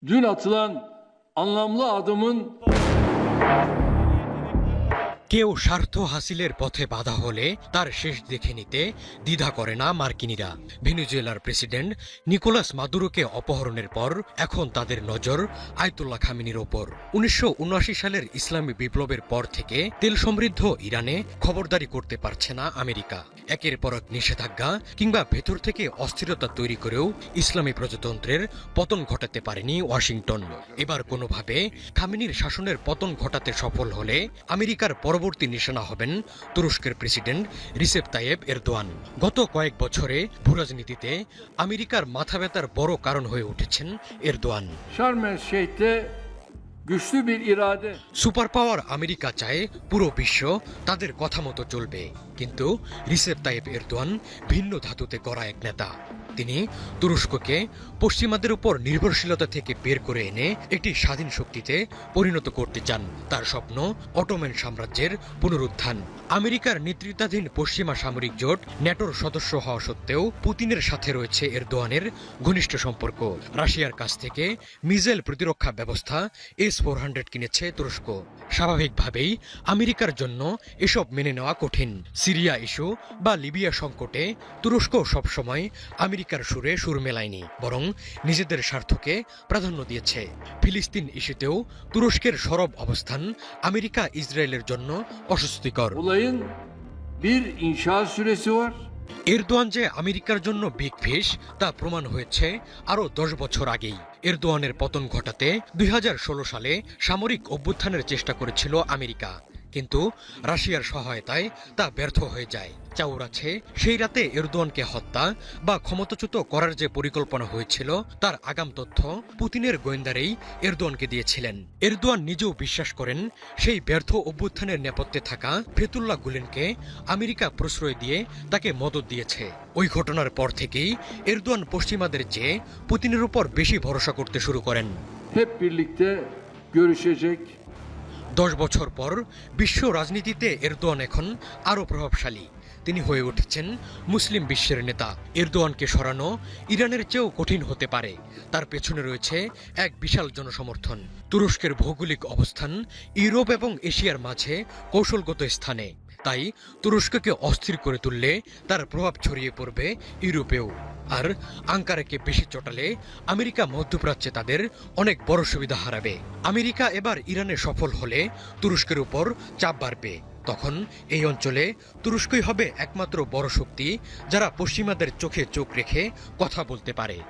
Dün atılan anlamlı adımın কেউ স্বার্থ হাসিলের পথে বাধা হলে তার শেষ দেখে নিতে দ্বিধা করে না মার্কিনীরা। ভেনেজুয়েলার প্রেসিডেন্ট নিকোলাস মাদুরোকে অপহরণের পর এখন তাদের নজর আয়াতুল্লাহ খামেনির ওপর। ১৯৭৯ সালের ইসলামী বিপ্লবের পর থেকে তেল সমৃদ্ধ ইরানে খবরদারি করতে পারছে না আমেরিকা। একের পর এক নিষেধাজ্ঞা কিংবা ভেতর থেকে অস্থিরতা তৈরি করেও ইসলামী প্রজাতন্ত্রের পতন ঘটাতে পারেনি ওয়াশিংটন। এবার কোনোভাবে খামেনির শাসনের পতন ঘটাতে সফল হলে আমেরিকার পরবর্তী নিশানা হবেন তুরস্কের প্রেসিডেন্ট রিসেপ তাইয়েপ এরদোয়ান। গত কয়েক বছরে ভূরাজনীতিতে আমেরিকার মাথা ব্যথার বড় কারণ হয়ে উঠেছেন Erdogan. Şarm El Şeyh'te güçlü bir irade. Super power America চায় পুরো বিশ্ব তাদের কথা মতো চলবে, কিন্তু রিসেপ তাইয়েপ এরদোয়ান ভিন্ন ধাতুতে গড়া এক নেতা। তিনি তুরস্ককে পশ্চিমাদের উপর নির্ভরশীলতা থেকে বের করে এনে একটি স্বাধীন শক্তিতে পরিণত করতে চান। তার স্বপ্ন অটোমান সাম্রাজ্যের পুনরুত্থান। আমেরিকার নেতৃত্বাধীন পশ্চিমা সামরিক জোট ন্যাটোর সদস্য হওয়া সত্ত্বেও পুতিনের সাথে রয়েছে এরদোয়ানের ঘনিষ্ঠ সম্পর্ক। রাশিয়ার কাছ থেকে মিসাইল প্রতিরক্ষা ব্যবস্থা S-400 কিনেছে তুরস্ক। স্বাভাবিকভাবেই আমেরিকার জন্য এসব মেনে নেওয়া কঠিন। সিরিয়া ইস্যু বা লিবিয়া সংকটে তুরস্ক সবসময় আমেরিকার সুরে সুর মেলায়নি, বরং নিজেদের স্বার্থকে প্রাধান্য দিয়েছে। ফিলিস্তিন ইস্যুতেও তুরস্কের সরব অবস্থান আমেরিকা ইসরায়েলের জন্য অস্বস্তিকর। Olayın bir inşaat süresi var. Erdogan যে আমেরিকার জন্য বিগ ফিশ তা প্রমাণ হয়েছে আরও 10 বছর আগেই। এরদোয়ানের পতন ঘটাতে ২০১৬ সালে সামরিক অভ্যুত্থানের চেষ্টা করেছিল আমেরিকা, কিন্তু রাশিয়ার সহায়তায় তা ব্যর্থ হয়ে যায়। চাউর আছে, সেই রাতে এরদোয়ানকে হত্যা বা ক্ষমতাচ্যুত করার যে পরিকল্পনা হয়েছিল তার আগাম তথ্য পুতিনের গোয়েন্দারেই এরদোয়ানকে দিয়েছিলেন। এরদোয়ান নিজেও বিশ্বাস করেন সেই ব্যর্থ অভ্যুত্থানের নেপথ্যে থাকা ফেতুল্লাহ গুলেনকে ameরিকা প্রশ্রয় দিয়ে তাকে মদত দিয়েছে। ওই ঘটনার পর থেকেই এরদোয়ান পশ্চিমাদের চেয়ে পুতিনের উপর বেশি ভরসা করতে শুরু করেন। Hep birlikte görüşecek. 10 বছর পর বিশ্ব রাজনীতিতে এরদোয়ান এখন আরও প্রভাবশালী। তিনি হয়ে উঠেছেন মুসলিম বিশ্বের নেতা। এরদোয়ানকে সরানো ইরানের চেয়েও কঠিন হতে পারে। তার পেছনে রয়েছে এক বিশাল জনসমর্থন। তুরস্কের ভৌগোলিক অবস্থান ইউরোপ এবং এশিয়ার মাঝে কৌশলগত স্থানে, তাই তুরস্ককে অস্থির করে তুললে তার প্রভাব ছড়িয়ে পড়বে ইউরোপেও। আর আঙ্কারাকে বেশি চটালে আমেরিকা মধ্যপ্রাচ্যে তাদের অনেক বড় সুবিধা হারাবে। আমেরিকা এবার ইরানে সফল হলে তুরস্কের উপর চাপ বাড়বে। তখন এই অঞ্চলে তুরস্কই হবে একমাত্র বড় শক্তি যারা পশ্চিমাদের চোখে চোখ রেখে কথা বলতে পারে।